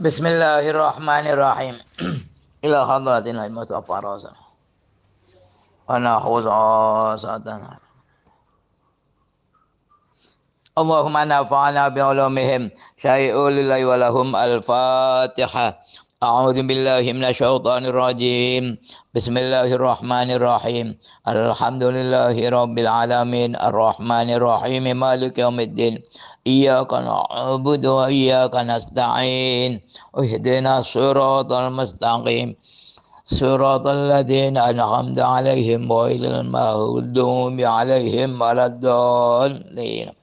Bismillahirrahmanirrahim. Ila hadratin al-Mustafa Rasul. Ana khuzasatan. Allahumma nafa'na bi'ulumihim syai'ul lillahi wa lahum al-Fatihah. A'udzu billahi minasyaitonir rajim. Bismillahirrahmanirrahim. Alhamdulillahi rabbil alamin arrahmanir rahim maliki yaumiddin. Iyyaka na'budu wa iyyaka nasta'in. Ihdinas siratal mustaqim. Siratal ladzina an'amta 'alaihim ghairil maghdubi 'alaihim waladdallin.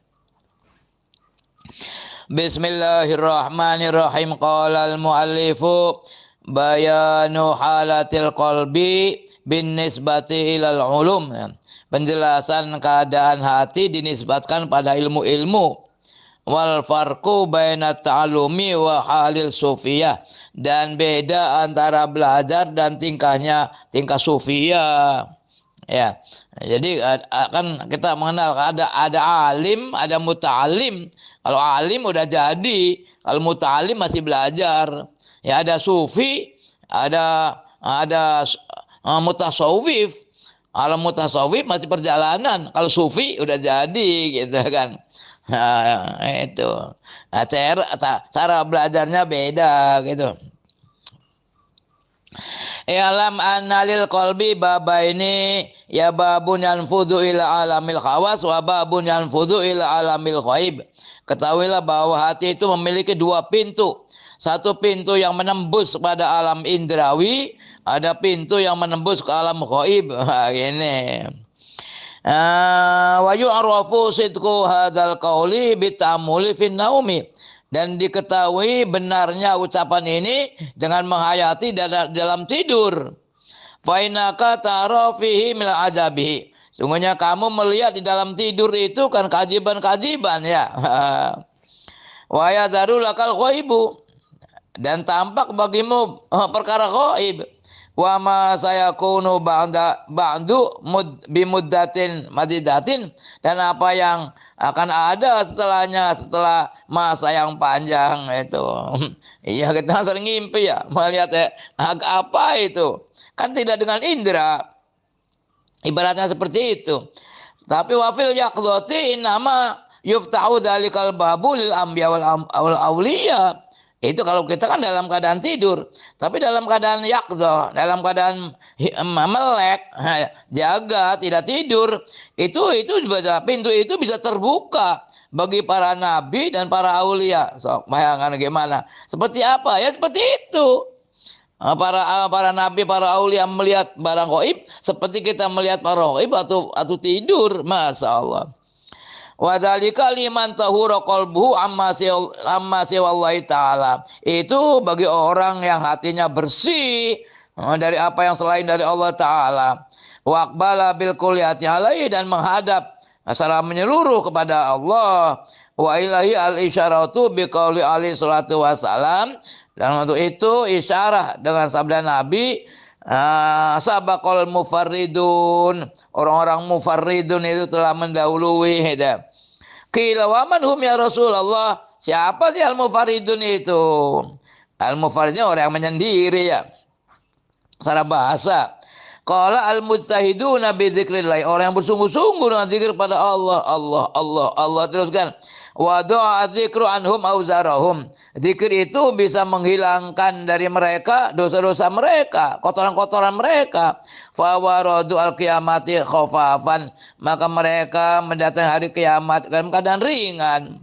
Bismillahirrahmanirrahim. Qala al-muallifu bayanu halatil qalbi bin nisbati ilal ulum. Penjelasan keadaan hati dinisbatkan pada ilmu-ilmu. Wal farqu baina ta'allumi wa halil sufiyah, dan beda antara belajar dan tingkah sufiyah. Ya, jadi kan kita mengenal ada alim, ada muta'alim. Kalau alim udah jadi, kalau muta'alim masih belajar. Ya, ada sufi, ada mutasawwif. Kalau mutasawwif masih perjalanan, kalau sufi udah jadi gitu kan. Nah, itu. Nah, cara belajarnya beda gitu. I'lam annalil qalbi babaini, ya babun yanfudu ila alamil khawas wa babun yanfudu ila alamil ghaib. Ketahuilah bahwa hati itu memiliki dua pintu. Satu pintu yang menembus pada alam indrawi, ada pintu yang menembus ke alam ghaib. Ini. Wa yu'rafu sidqu hadzal qauli bitamuli fin naumi. Dan diketahui benarnya ucapan ini dengan menghayati dalam tidur. Fa innaka tara fihi mil ajabihi. Sungguhnya kamu melihat di dalam tidur itu kan keajaiban-keajaiban ya. Wa yadharu lakal ghaibu, dan tampak bagimu perkara ghaib. Wa ma sayakunu ba'du bimuddatin madidatin, dan apa yang akan ada setelah masa yang panjang itu. Iya, kita sering ngimpi ya, melihat apa itu. Kan tidak dengan indera. Ibaratnya seperti itu. Tapi wafil yaqdhati nama yuftahu dalikal babu lil anbiya wal awliya. Itu kalau kita kan dalam keadaan tidur, tapi dalam keadaan yaqdha, dalam keadaan melek, jaga, tidak tidur, itu pintu itu bisa terbuka bagi para nabi dan para aulia. Sok bayangkan gimana? Seperti apa? Ya seperti itu. Para nabi, para aulia melihat barang gaib seperti kita melihat para gaib atau tidur, masya Allah. Wadzalika liman tahura qalbuhu amma siwallahi ta'ala. Itu bagi orang yang hatinya bersih dari apa yang selain dari Allah Ta'ala. Wa aqbala bil kulliyati alaihi, dan menghadap secara menyeluruh kepada Allah. Wa ilahi al isyaratu bi qauli alaihi salatu wassalam. Dan untuk itu isyarah dengan sabda Nabi, sabaqal mufarridun, orang-orang mufarridun itu telah mendahului gitu. Qila wa man hum ya Rasulullah? Siapa sih al-mufaridun itu? Al-mufaridun orang yang menyendiri ya. Secara bahasa. Qala al-mujtahiduna bi dzikrillah, orang yang bersungguh-sungguh dengan zikir pada Allah, Allah, Allah, Allah. Teruskan. Wa du'a dzikru anhum auzarahum. Zikir itu bisa menghilangkan dari mereka dosa-dosa mereka, kotoran-kotoran mereka. Fa waradu al-qiyamati khafafan, maka mereka mendatangi hari kiamat dalam keadaan ringan.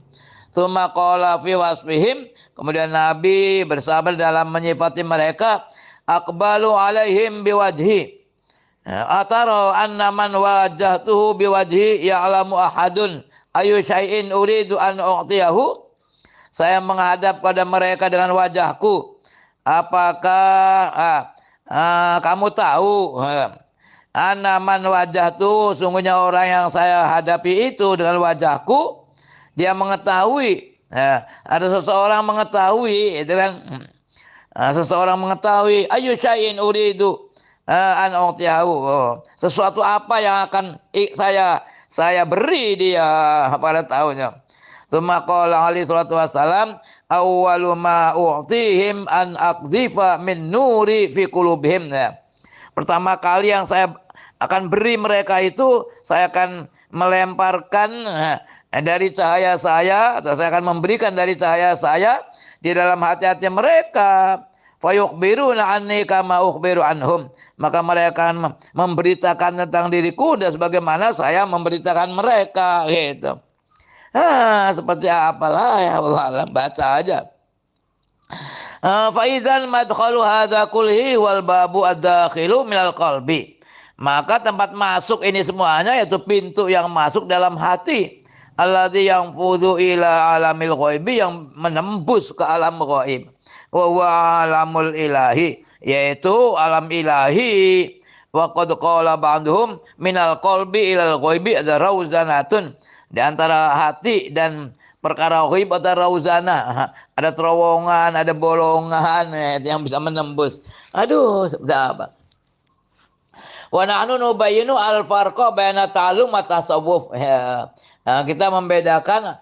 Tsumma qala fi wasfihim, kemudian Nabi bersabar dalam menyifati mereka. Aqbalu alaihim biwajhi, atara anna man wajjahtuhu biwajhi ya'lamu ahadun ayu syai'in uridu an u'tiyahu. Saya menghadap pada mereka dengan wajahku. Apakah kamu tahu? Anna man wajjahtuhu, sungguhnya orang yang saya hadapi itu dengan wajahku, dia mengetahui. Ada seseorang mengetahui, itu kan. Seseorang mengetahui ayu syai'in uridu an u'tiyahu, sesuatu apa yang akan saya beri dia pada tahunnya. Tsumma qala alaihi salatu wassalam, awwalu ma u'tihim an aqdhifa min nuri fi qulubihim. Ya. Pertama kali yang saya akan beri mereka itu, saya akan melemparkan dari cahaya saya, atau saya akan memberikan dari cahaya saya di dalam hati-hati mereka. Fayukhbiruna anni kama ukhbiru anhum. Maka mereka akan memberitakan tentang diriku dan sebagaimana saya memberitakan mereka, gitu. Seperti apalah ya Allah, baca aja. Faizan madkhalu hadza kulhi wal babu ad-dakhilu minal qalbi. Maka tempat masuk ini semuanya yaitu pintu yang masuk dalam hati. Alladzi yanfudhu ila alamil ghaibi, yang menembus ke alam ghaib. Wa huwa alamul ilahi, yaitu alam ilahi. Wa qad qala ba'dhum minal qalbi ilal ghaibi ada rauzanatun. Di antara hati dan perkara ghaib ada rauzana, ada terowongan, ada bolongan yang bisa menembus. Aduh, seperti apa? Wa nahnu nubayyinu al-farqa baina ta'allum wa tasawuf. Ya. Nah, kita membedakan,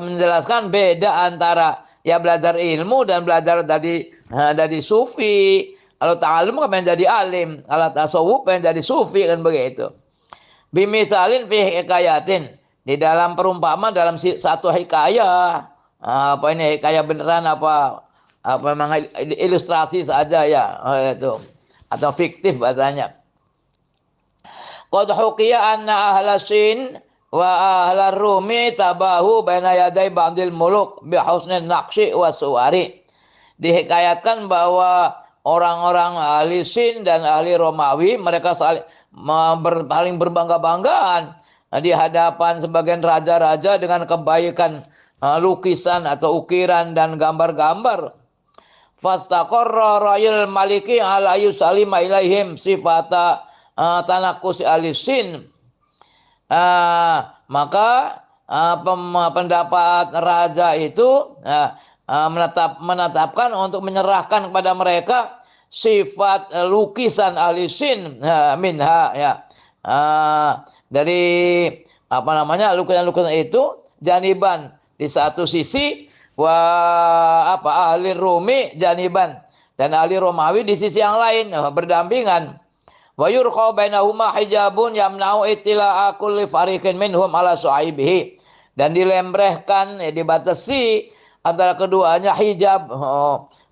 menjelaskan beda antara ya belajar ilmu dan belajar dari sufi. Kalau ta'allum kan menjadi alim, kalau tasawuf menjadi sufi, kan begitu. Bimisalin fi hikayatin, di dalam perumpamaan dalam satu hikayah. Apa ini hikayah beneran apa memang ilustrasi saja ya, itu atau fiktif bahasanya. Qad huqiya anna ahla Sin wa ahla Rumi tabahu baina yaday ba'dil muluk bi husnin naqshi wa suwari. Dihikayatkan bahwa orang-orang ahli Sin dan ahli Romawi mereka saling berbangga-banggaan di hadapan sebagian raja-raja dengan kebaikan lukisan atau ukiran dan gambar-gambar. Fastaqarra ra'yul maliki ala yusalima ilaihim sifata tanakusi alisin. Maka pendapat raja itu menetapkan untuk menyerahkan kepada mereka sifat lukisan alisin minha, ya. Dari lukisan-lukisan itu janiban di satu sisi, ahli Rumi janiban, dan ahli Romawi di sisi yang lain, berdampingan. Wa yurqa bainahuma hijabun yamna'u ittila'a kulli fariqin minhum ala su'aibihi, dan dilembrehkan, dibatasi antara keduanya hijab,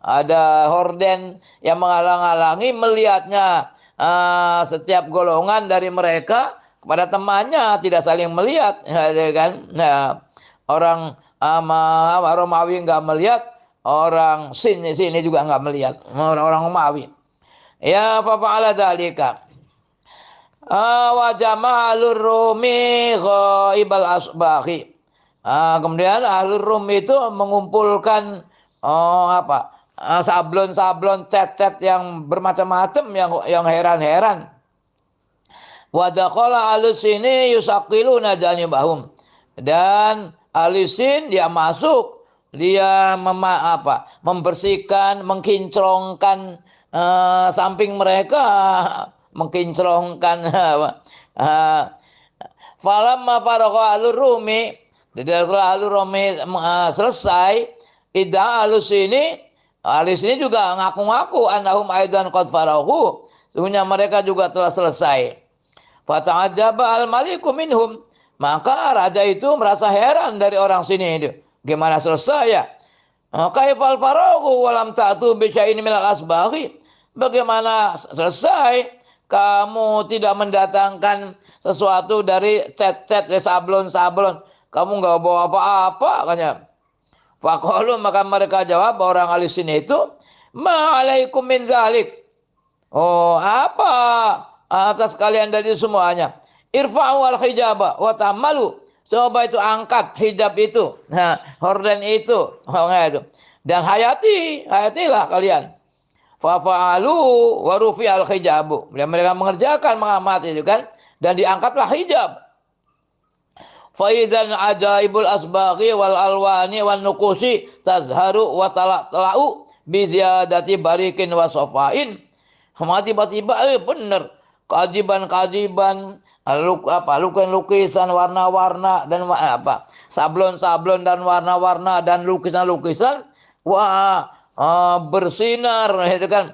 ada horden yang menghalang-halangi melihatnya setiap golongan dari mereka kepada temannya, tidak saling melihat, kan? Nah, orang Romawi nggak melihat, orang sini juga nggak melihat, orang Romawi. Ya fa'ala dzalika. Wa jama'alur Rumi ghaibal asbahi. Kemudian ahlur Rum itu mengumpulkan sablon-sablon, cat-cat yang bermacam-macam, yang heran-heran. Wa daqala alusini yusaqiluna janibahum, dan alisin dia masuk, dia membersihkan, mengkinclongkan samping mereka, mengkinclongkan. Falamma faragha alur Rumi, setelah alur Rumi selesai, idza alus ini juga ngaku-ngaku annahum aidan qad faraghu, sesungguhnya mereka juga telah selesai. Fata'ajaba al-maliku minhum, maka raja itu merasa heran dari orang sini itu. Gimana selesai ya? Kaifal faraghu walam ta'tu bi syai'in minal asbahi. Bagaimana selesai kamu tidak mendatangkan sesuatu dari cat-cat, dari sablon-sablon? Kamu nggak bawa apa-apa, katanya. Faqalu, maka mereka jawab, orang ahli sini itu, ma'alaikum min dzalik. Oh, apa atas kalian dari semuanya? Irfa'u al-hijaba wa ta'malu. Coba itu angkat hijab itu, horden itu, dan hayatilah kalian. Fa'alu wa rufi al-hijabu. Mereka mengerjakan, mengamati itu kan, dan diangkatlah hijab. Faidan ajaibul asbaghi wal alwani wan nukusi tazharu wa tala'u bi ziyadati barikin wa safain. Tiba-tiba benar keajiban-keajiban, lukisan-lukisan, warna-warna dan sablon-sablon dan warna-warna dan lukisan-lukisan, wah, bersinar itu kan,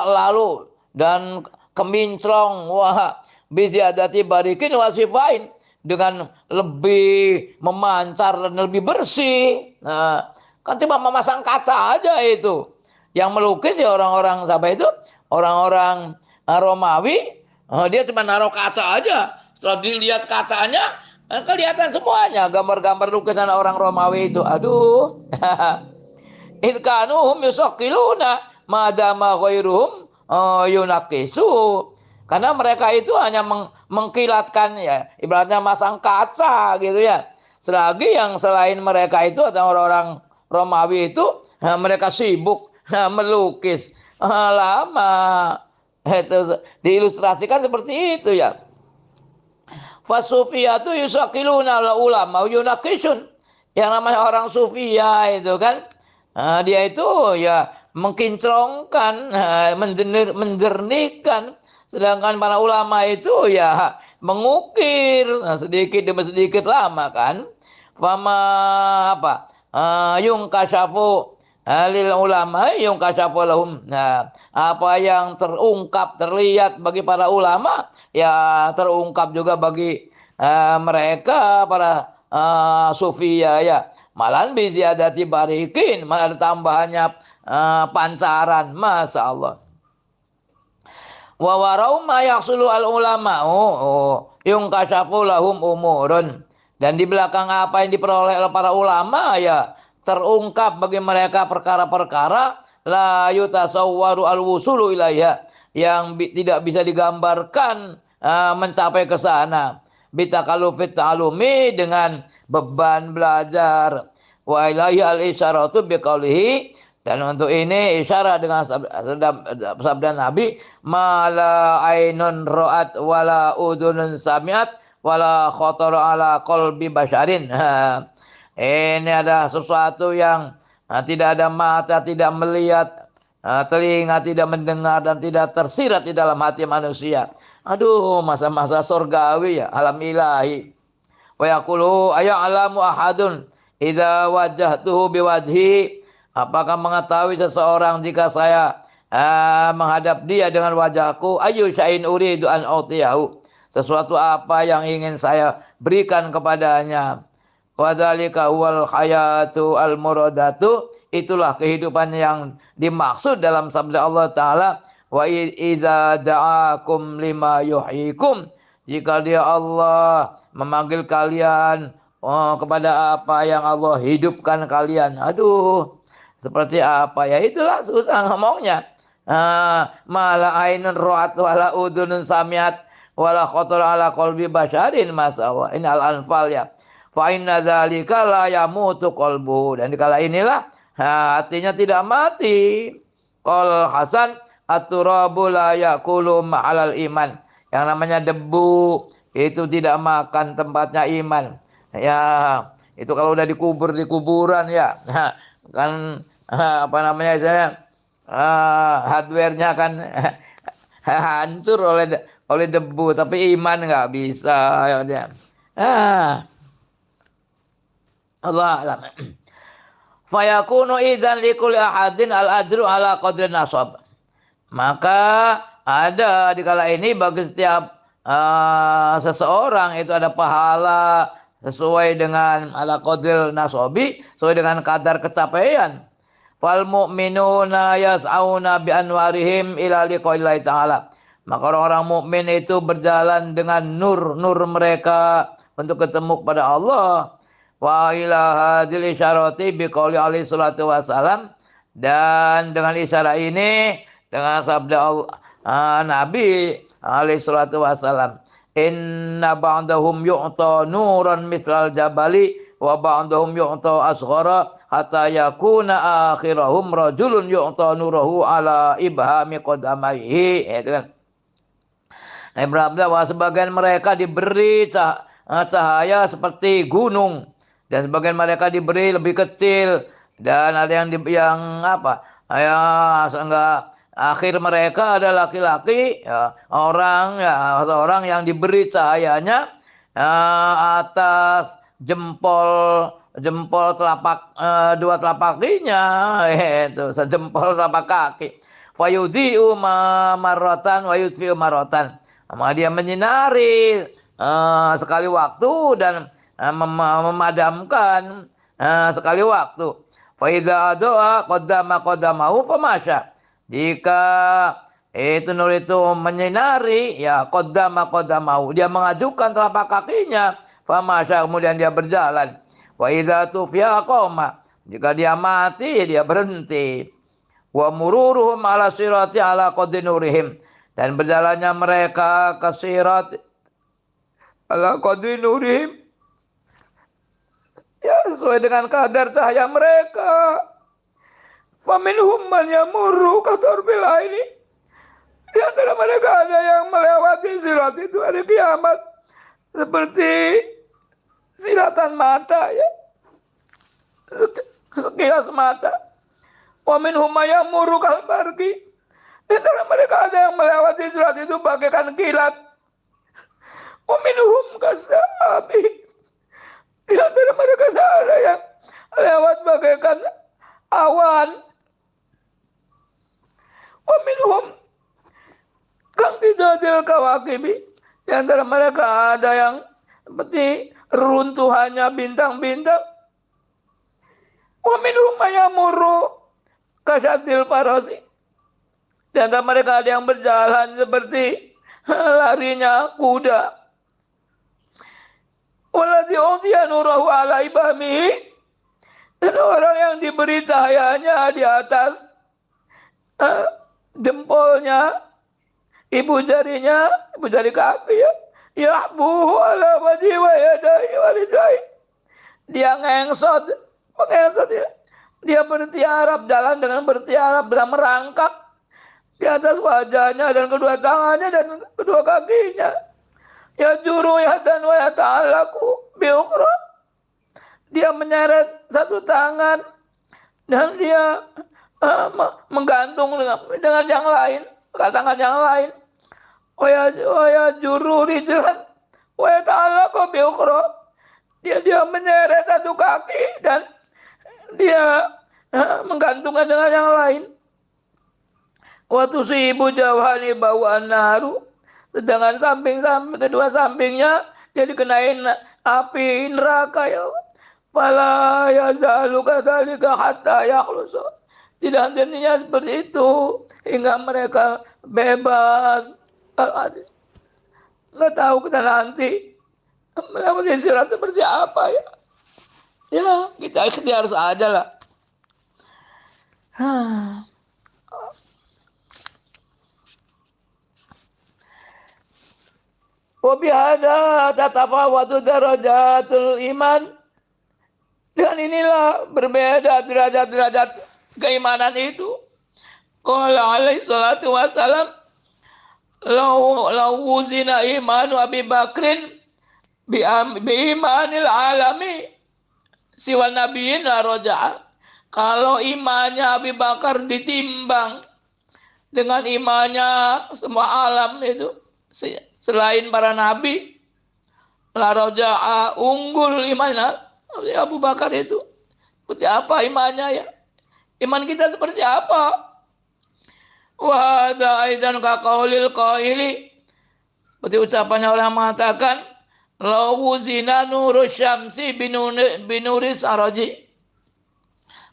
lalu dan keminclong, wah, biziadati barikin wasifain, dengan lebih memancar dan lebih bersih. Nah, kan cuma memasang kaca aja itu. Yang melukis ya orang-orang siapa itu? Orang-orang Romawi, dia cuma naruh kaca aja. Setelah dilihat kacanya, kelihatan semuanya gambar-gambar lukisan orang Romawi itu. Aduh. Idkanuhum yusakiluna madama ghairuhum yunakisu. Karena mereka itu hanya mengkilatkan, ya, ibaratnya masang kaca gitu ya. Selagi yang selain mereka itu atau orang-orang Romawi itu, mereka sibuk melukis lama. Itu diilustrasikan seperti itu ya. Fasufiyatu yusakiluna ulama yunakisun. Yang namanya orang sufia itu kan, dia itu ya mengkinclongkan, menjernihkan. Sedangkan para ulama itu ya mengukir, sedikit demi sedikit lama kan. Fama apa? Yung kasyafu lil ulama yung kasyafu lahum. Nah, apa yang terungkap terlihat bagi para ulama ya terungkap juga bagi mereka para sufia ya. Malahan biziadati barikin, malah ada tambahannya pancaran, masya Allah. Wa warau ma yaksulu al ulama yung kasyafu lahum umurun. Dan di belakang apa yang diperoleh oleh para ulama ya terungkap bagi mereka perkara-perkara la yutasawwaru al wusulu ilaiha, yang tidak bisa digambarkan mencapai ke sana. Bitakalufit ta'alumi, dengan beban belajar. Wa ilaihi al isyaratu biqaulihi, dan untuk ini isyarat dengan sabda Nabi, mala ainun ra'at wala udhunun sami'at wala khatara ala qalbi basyarin. Ini ada sesuatu yang tidak ada mata tidak melihat, telinga tidak mendengar, dan tidak tersirat di dalam hati manusia. Aduh, masa-masa surgawi ya, alam ilahi. Wa yaqulu aya'lamu ahadun idza wajjahtuhu biwajhi. Apakah mengetahui seseorang jika saya menghadap dia dengan wajahku, ayu syai'in uridu an utiyahu, sesuatu apa yang ingin saya berikan kepadanya. Wadzalika huwal hayatu al muradatu, itulah kehidupan yang dimaksud dalam sabda Allah Ta'ala, wa idza da'akum lima yuhyikum, jika dia Allah memanggil kalian kepada apa yang Allah hidupkan kalian. Aduh, seperti apa ya, itulah susah ngomongnya. Mala ainun ra'at wala udunun samiat wala khatara ala qalbi basyarin, masyaallah. Ini Al-Anfal ya. Fa inna dzalika la yamutu qalbu, dan dikala inilah hatinya tidak mati. Qol Hasan at-turabu la yakulu ma'alal iman, yang namanya debu itu tidak makan tempatnya iman. Ya, itu kalau udah dikubur di kuburan ya. Kan apa namanya saya hardware-nya kan hancur oleh debu, tapi iman nggak bisa ya. Allah alam. Fayakunu idzan likulli ahadin al ajru ala qadri nasab. Maka ada di kala ini bagi setiap seseorang itu ada pahala sesuai dengan ala qadril nasabi, sesuai dengan kadar kecapaian. Fal mu'minuna yas'auna bi anwarihim ila liqa'illahi ta'ala. Maka orang-orang mukmin itu berjalan dengan nur-nur mereka untuk ketemu kepada Allah. Wa ila hadil isyarati biqauli alaihi salatu wassalam, dan dengan isyarat ini dengan sabda Allah, Nabi alaihi salatu wassalam, inna ba'dahum yu'ta nuran mislal jabali wa ba'dahum yu'ta asghara hatta yakuna akhirahum rajulun yu'ta nurahu ala ibhami qadamaihi. Itu kan. Nah, bahwa sebagian mereka diberi cahaya seperti gunung, dan sebagian mereka diberi lebih kecil, dan ada yang apa ya, sehingga akhir mereka ada laki-laki ya, orang yang diberi cahayanya atas jempol jempol telapak dua telapak kakinya itu sejempol telapak kaki. Fayudhi'u marratan wa yudfi'u marratan. Maka dia menyinari sekali waktu dan memadamkan sekali waktu. Fa idza doa qaddamahu famasya. Jika itu nur itu menyinari ya qaddamahu, dia mengajukan telapak kakinya, famasya, kemudian dia berjalan. Wa idza tufiya qoma, jika dia mati dia berhenti. Wa mururuhum ala sirati ala qadri nurihim, dan berjalannya mereka ke sirat ala qadri nurihim, ya sesuai dengan kadar cahaya mereka. Faminhum man yamurru katarfil aini, di antara mereka ada yang melewati sirat itu hari kiamat seperti silatan mata, ya, sekilas mata. Wa minhum man yamurru kal barqi, di antara mereka ada yang melewati sirat itu bagaikan kilat. Wa minhum kasabi, di antara mereka ada yang lewat bagaikan awan. Wa minhum kang tidadil kawakibi, di antara mereka ada yang seperti runtuhannya bintang-bintang. Wa minhum mayamurru kasatil farasi, di antara mereka ada yang berjalan seperti larinya kuda. Waladzi utiya nurahu ala ibamihi, dan orang yang diberi cahayanya di atas jempolnya, ibu jari kaki, ya, yahbuhu ala wajhi wa yadayhi wa rijlaihi, dia mengengsot, ya, dia bertiarap, jalan dengan bertiarap, dengan merangkak di atas wajahnya dan kedua tangannya dan kedua kakinya. Ya juru ya dan wa yata'alaku bi ukhra, dia menyeret satu tangan dan dia menggantung dengan yang lain, tangan yang lain. Waya juru rijlan wa yata'alaku bi ukhra, dia menyeret satu kaki dan dia menggantungkan dengan yang lain. Wa tusibu jawhani bawaan naru, sedangkan kedua sampingnya dia dikenain api neraka, ya. Fala yazalu kadzalika hatta yakhlusu, tidak hentinya seperti itu hingga mereka bebas. Nggak tahu kita nanti melewati sirat seperti apa, ya. Ya, kita ikhtiar saja lah. Wa bihadza tatafawatu darajatul iman, dengan inilah berbeda derajat-derajat keimanan itu. Qala alaihi salatu wassalam, lau wuzina imanu Abi Bakrin bi imanil alami siwa nabiyyin la raja'a. Kalau imannya Abi Bakar ditimbang dengan imannya semua alam itu selain para nabi, la raja'a, unggul imannya Abu Bakar itu. Seperti apa imannya, ya? Iman kita seperti apa? Wa hadza aidan ka qaulil qaili, seperti ucapannya orang mengatakan, law wuzina nurus syamsi binuri saraji,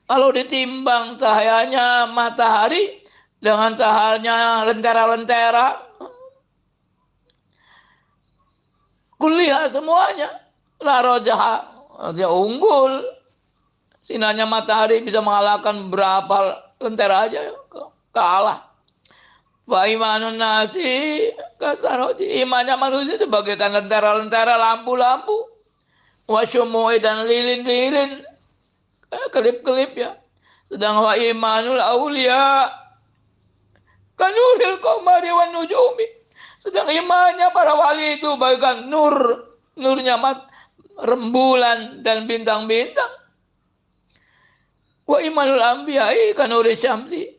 kalau ditimbang cahayanya matahari dengan cahayanya lentera-lentera, kuliah semuanya, la rajaha, dia unggul. Sinarnya matahari bisa mengalahkan berapa lentera aja, kalah. Fa imanun nasi kasaroji, imannya manusia itu bagaikan lentera-lentera, lampu-lampu. Wa syumu'i, dan lilin-lilin, kelip-kelip, ya. Sedang wa imanul auliya kanuril qamari wan nujumi, sedang imannya para wali itu bagaikan nurnya rembulan dan bintang-bintang. Wa imanul anbiya'i kanuri syamsi,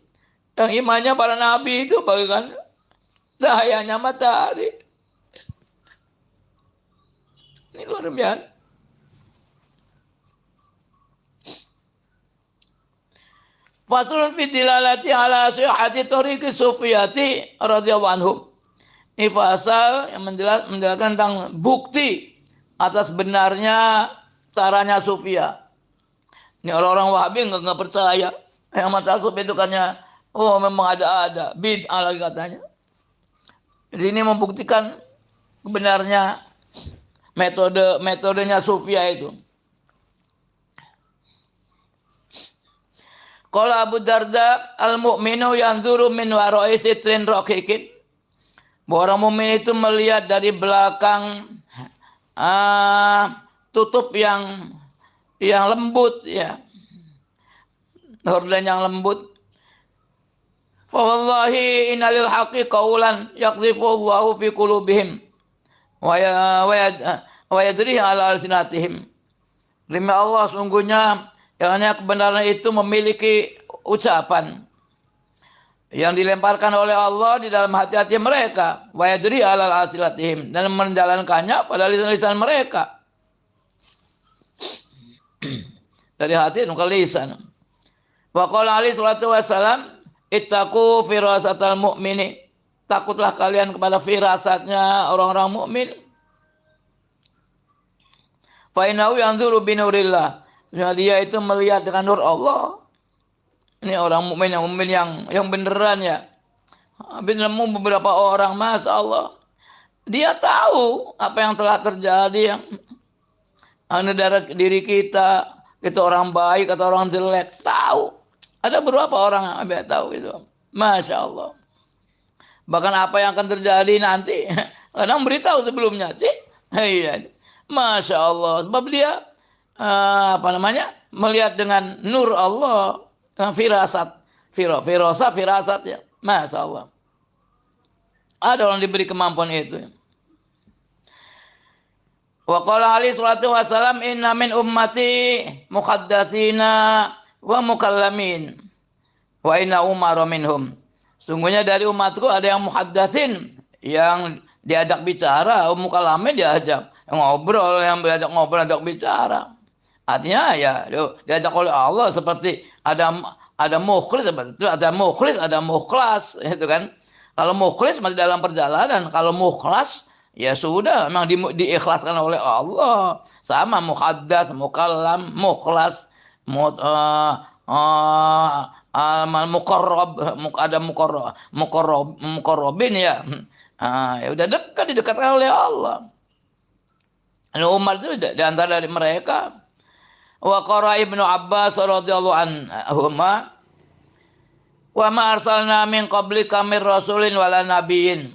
dan imannya para nabi itu bagaikan cahayanya matahari. Ini luar biasa. Faslun fi dilalati ala sihhati tariqi sufiyati radhiyallahu anhum. Ini fasal yang menjelaskan tentang bukti atas benarnya caranya sufia. Ini orang-orang Wahabi nggak percaya. Yang tasawuf itu katanya, oh memang ada bid'ah lagi katanya. Jadi ini membuktikan kebenarnya metodenya sufia itu. Qala Abu Darda, al-mu'minu yanzuru min wara'i sitrin raqiqin. Orang mukmin itu melihat dari belakang tutup yang lembut ya. Horden yang lembut. Fa wallahi innalil haqqi qawlan yaqdhifu Allahu fi qulubihim wa yadrihi ala alsinatihim. Demi Allah sungguhnya yang kebenaran itu memiliki ucapan yang dilemparkan oleh Allah di dalam hati-hati mereka, wa yadri alal alsinatihim, dan menjalankannya pada lisan-lisan mereka. Dari hati ke lisan. Wa qala alaihi salatu wassalam, ittaqu firasatal mu'mini. Takutlah kalian kepada firasatnya orang-orang mukmin. Fa innahu yanzuru binurillah. Dia itu melihat dengan nur Allah. Ini orang mukmin yang beneran ya. Habis nemu beberapa orang, masya Allah, dia tahu apa yang telah terjadi yang ada diri kita orang baik atau orang jelek, tahu. Ada beberapa orang yang tahu itu, masya Allah. Bahkan apa yang akan terjadi nanti, kadang beritahu sebelumnya, iya, masya Allah. Sebab dia melihat dengan nur Allah. Firasat ya, masya Allah. Ada orang diberi kemampuan itu. Wa qala alaihi salatu wassalam, inna min ummati muhaddatsina wa mukallamin wa inna umara minhum. Sungguhnya dari umatku ada yang muhaddatsin, yang diajak bicara, mukallamin diajak ngobrol, yang diajak ngobrol, diajak bicara. Artinya ya diajak oleh Allah, seperti ada mukhlis, ada mukhlas, itu kan. Kalau mukhlis masih dalam perjalanan, kalau mukhlas ya sudah memang diikhlaskan oleh Allah. Sama muhaddats, mukallam, mukhlas, muqarrab, ada muqarrabin ya. Ya udah dekat, didekatkan oleh Allah. Umar itu di antara dari mereka. Wa qara Ibnu Abbas radhiyallahu anhuma, wa ma arsalna min qablika mir rasulin wala nabiyyin.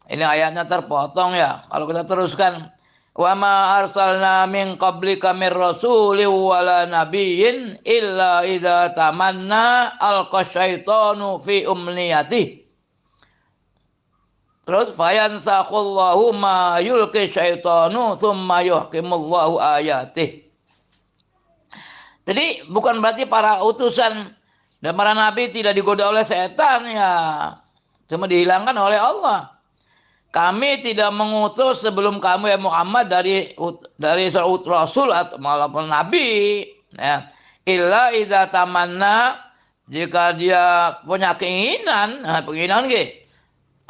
Ini ayatnya terpotong ya. Kalau kita teruskan, wa ma arsalna min qablika mir rasulin wala nabiyyin illa idza tamanna alqa syaitanu fi umniyati. Terus fayansakhallahu ma yulqi syaitanu thumma yuhkimullahu ayatihi. Jadi bukan berarti para utusan dan para nabi tidak digoda oleh setan ya. Cuma dihilangkan oleh Allah. Kami tidak mengutus sebelum kamu ya Muhammad dari rasul atau maupun nabi ya. Illa idza tamanna, jika dia punya keinginan gitu.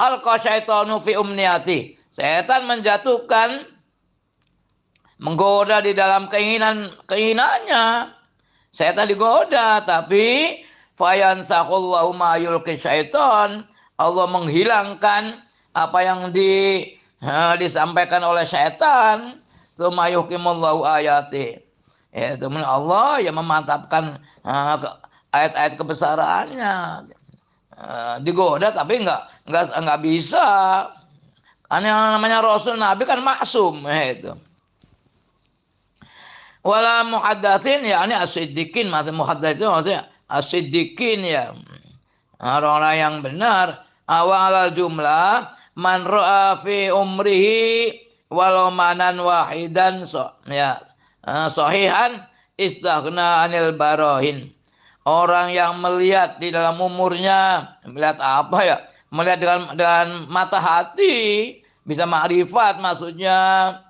Alqa syaitanu fi umniyati. Setan menjatuhkan, menggoda di dalam keinginannya. Setan digoda, tapi fayansakhallahu ma yulqi syaitan. Allah menghilangkan apa yang disampaikan oleh setan. Tsumma yuhkimullahu ayati. Itu Allah yang memantapkan ayat-ayat kebesarannya. Digoda tapi enggak bisa. Karena yang namanya Rasul Nabi kan maksum itu. Wala muhaddatsin ya, ini as-siddiqin, maksud muhaddatsin itu maksudnya as-siddiqin ya. Orang-orang yang benar. Awal jumlah man ra'a fi umrihi walau manan wahidan sahihan istaghna anil barahin. Orang yang melihat di dalam umurnya, melihat apa ya? Melihat dengan mata hati, bisa ma'rifat maksudnya.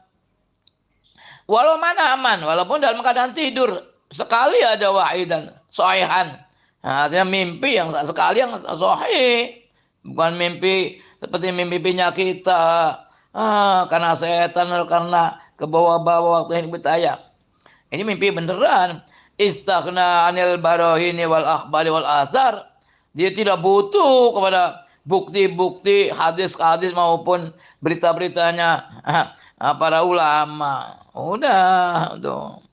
Walau mana aman, walaupun dalam keadaan tidur, sekali aja wahidan, sahihan, Nah, artinya mimpi yang sekali yang sahih, bukan mimpi seperti mimpinya kita. Karena setan, karena ke bawah-bawah waktu ini bertanya. Ini mimpi beneran. Istaghna anil barahini wal akhbari wal asar. Dia tidak butuh kepada bukti-bukti hadis-hadis maupun berita-beritanya para ulama. Udah tuh.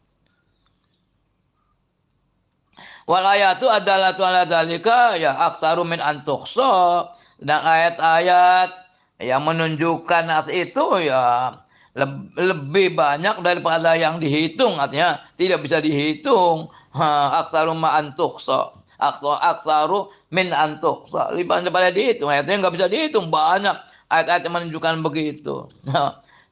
Wal ayatu adalah ala dalika ya aksaru min antukhsa. Dan ayat-ayat yang menunjukkan itu ya lebih banyak daripada yang dihitung, artinya tidak bisa dihitung. Aksaru ma antukhsa. Aksaru min antukhsa. Lebih banyak daripada dihitung. Ayatnya nggak bisa dihitung, banyak ayat-ayat yang menunjukkan begitu.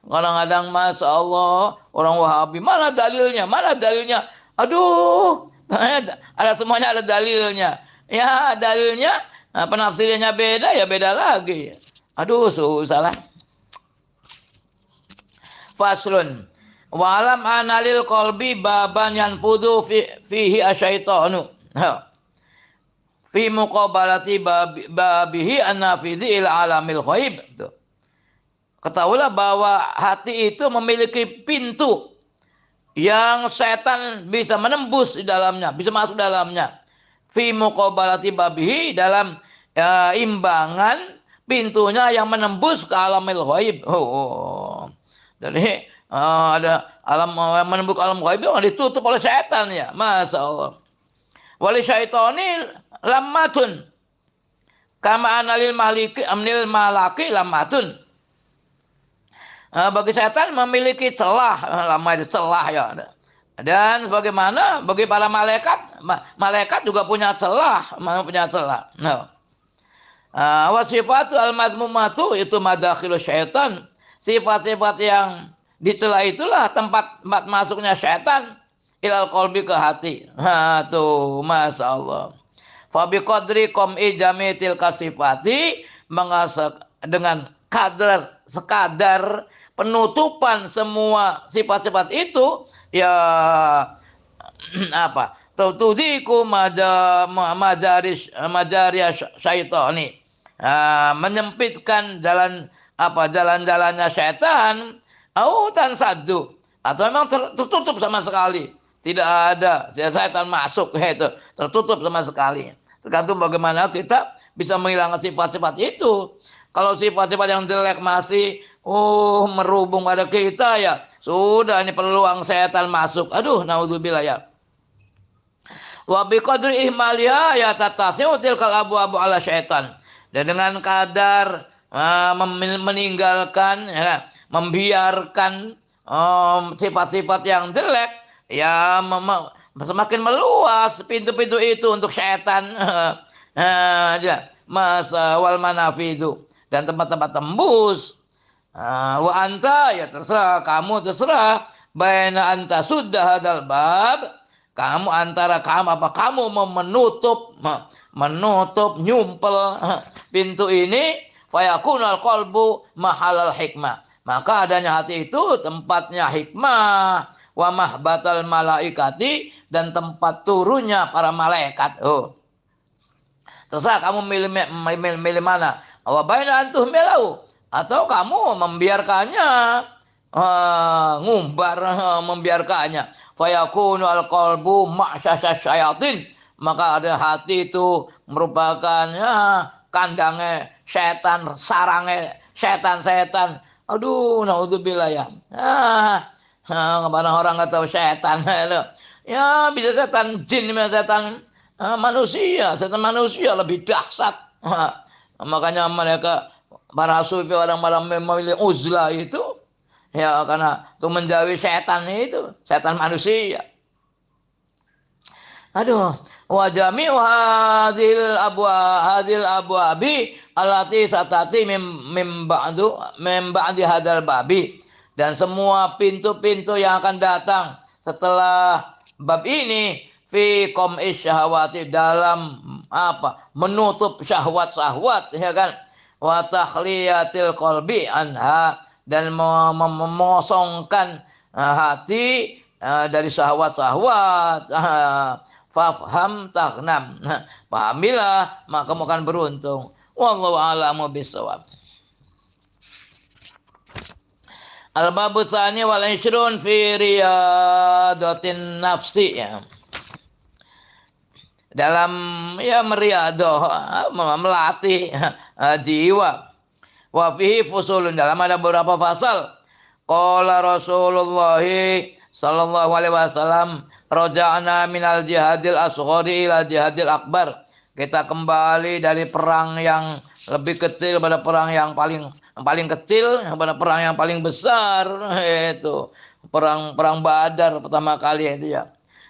Kadang-kadang Masya Allah orang Wahabi, mana dalilnya? Mana dalilnya? Aduh, ada semuanya ada dalilnya. Ya dalilnya penafsirannya beda ya beda lagi. Aduh susah lah. Faslun. Walam analil qalbi baban yanfudu fihi asyaitanu. Fi muqabalati babihi an-nafidhi ila alamil ghaib. Ketahuilah bahwa hati itu memiliki pintu yang setan bisa menembus di dalamnya, bisa masuk dalamnya. Fi muqabalati babihi, dalam imbangan pintunya yang menembus ke alamil ghaib. Jadi ada alam menembus alam ghaib yang ditutup oleh setan ya. Masya Allah. Wali syaitani lammatun kama analil maliki amnil malaki lammatun. Bagi setan memiliki celah, lama itu celah ya. Dan bagaimana bagi para malaikat, malaikat juga punya celah, punya celah. Wasifatu al-madmumatu itu madakhilu syaitan. Sifat-sifat yang dicela itulah tempat masuknya syaitan ilal qalbi, ke hati. Tuh, Masya Allah. Fa biqadri qam'i jami tilka sifati, dengan sekadar penutupan semua sifat-sifat itu ya apa? Tudiku majari syaitani. Menyempitkan jalan-jalannya setan, autan sadu, atau memang tertutup sama sekali. Tidak ada setan masuk, itu tertutup sama sekali. Tergantung bagaimana kita bisa menghilangkan sifat-sifat itu. Kalau sifat-sifat yang jelek masih merubung pada kita ya, sudah ini peluang setan masuk. Aduh, naudzubillah ya. Wa biqadri ihmaliha ya tatasiu tilkal abu-abu ala syaitan. Dan dengan kadar meninggalkan ya, membiarkan sifat-sifat yang jelek ya, semakin meluas pintu-pintu itu untuk setan. Masa wal manafidu, dan tempat-tempat tembus. Wa anta ya terserah kamu, terserah. Baina anta sudah hadal bab, kamu antara kamu apa kamu mau menutup nyumpel pintu ini. Fayakunal qalbu mahalal hikmah, maka adanya hati itu tempatnya hikmah. Wa mahbatal malaikati, dan tempat turunnya para malaikat. Terserah kamu milih mana. Wa baina antum melau, atau kamu membiarkannya ngumbar, membiarkannya. Fayakunu al-qalbu ma'syasya syayatin, maka ada hati itu merupakan kandangnya setan, sarangnya setan-setan. Aduh, naudzubillah ya. Kadang orang nggak tahu setan. Ya bisa setan jin, setan manusia. Setan manusia lebih dahsyat. Makanya mereka para sufi orang-orang memilih uzlah itu ya, karena untuk menjauhi setan itu, setan manusia. Aduh, wa jami'u hadil abwabi allati satati mim ba'di hadal babi, dan semua pintu-pintu yang akan datang setelah bab ini fi qam'i syahwati, dalam menutup syahwat-syahwat ya kan, wa takhliyatil qalbi anha, dan memosongkan hati dari syahwat-syahwat. fafham taghnam. Pahamilah maka kamu akan beruntung. Wallahu a'lamu bishawab. Al-babu tsani wal 20 fi riyadatin nafsi ya. Dalam ya meriadoh melatih jiwa. Wa fihi fusulun, dalam ada beberapa pasal. Qala Rasulullah sallallahu alaihi wasallam, raja'na minal jihadil asghari ila jihadil akbar. Kita kembali dari perang yang lebih kecil pada perang yang paling kecil pada perang yang paling besar, itu perang Badar pertama kali itu ya.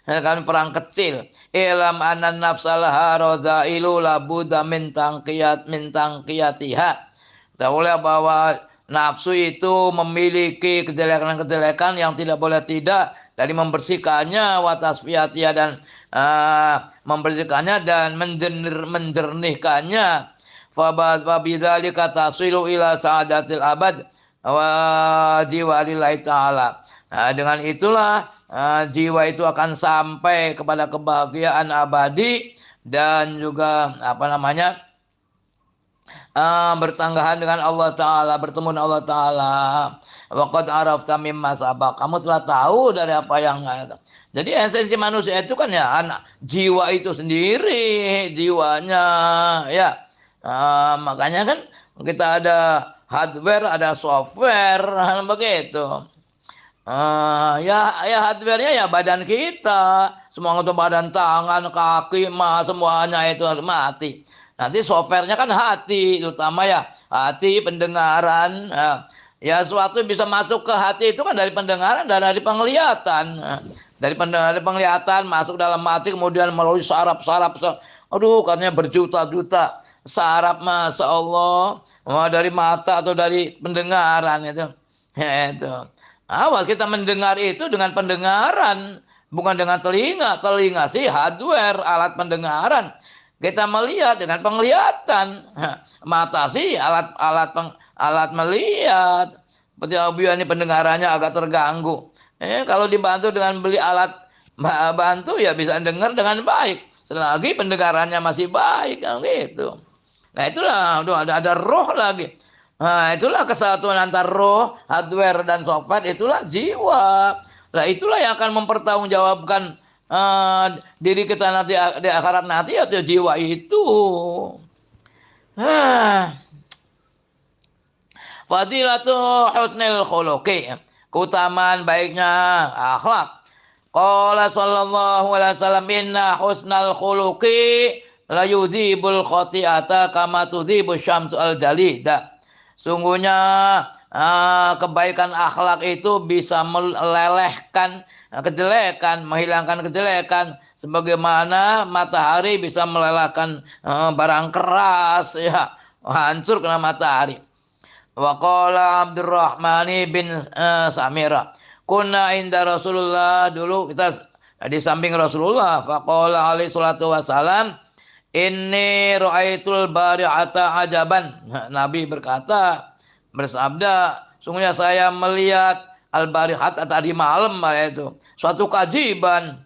Kan perang kecil. Ilam anan nafsalaha radailu labuda min tangqiyatiha. Tahulah bahwa nafsu itu memiliki kejelekan-kejelekan yang tidak boleh tidak dari membersihkannya, wa tasfiyatiha, dan membersihkannya dan menjernihkannya. Fa bidzalika tasilu ila sa'adatil abad wa jiwarillahi ta'ala. Nah, dengan itulah jiwa itu akan sampai kepada kebahagiaan abadi dan juga bertanggahan dengan Allah Ta'ala, bertemu dengan Allah Ta'ala. Waqad arafta mimma sabaq, kamu telah tahu dari apa yang jadi esensi manusia itu kan ya jiwa itu sendiri, jiwanya ya. Makanya kan kita ada hardware, ada software, begitu. Ya hardware-nya ya badan kita, semua untuk badan, tangan, kaki, semuanya itu harus mati. Nanti software-nya kan hati, terutama ya hati, pendengaran. Ya suatu bisa masuk ke hati itu kan dari pendengaran dan dari penglihatan. Dari penglihatan masuk dalam hati, kemudian melalui saraf-saraf. Aduh, katanya berjuta-juta saraf, masya Allah, dari mata atau dari pendengaran itu. Awal kita mendengar itu dengan pendengaran, bukan dengan telinga. Telinga sih hardware, alat pendengaran. Kita melihat dengan penglihatan. Mata sih alat melihat. Seperti Abu ini pendengarannya agak terganggu. Kalau dibantu dengan beli alat bantu ya bisa dengar dengan baik. Selagi pendengarannya masih baik, kan gitu. Nah itulah ada roh lagi. Nah itulah kesatuan antara roh, hardware dan software, itulah jiwa. Nah itulah yang akan mempertanggungjawabkan diri kita nanti di akhirat nanti, atau jiwa itu. Fadilatu husnil khuluqi, keutamaan baiknya akhlak. Qala sallallahu alaihi wasallam, inna husnal khuluqi la yudhibul khati'ata kama tudhibu syamsu al-jalida. Sungguhnya kebaikan akhlak itu bisa melelehkan kejelekan, menghilangkan kejelekan, sebagaimana matahari bisa melelehkan barang keras ya, hancur kena matahari. Wa qala Abdurrahman bin Samira, kunna inda Rasulullah, dulu kita di samping Rasulullah. Faqala alaihi salatu wasalam, inni ra'aitul bari'ata ajaban. Nabi bersabda, sungguhnya saya melihat al-bari'at tadi malam itu suatu keajaiban.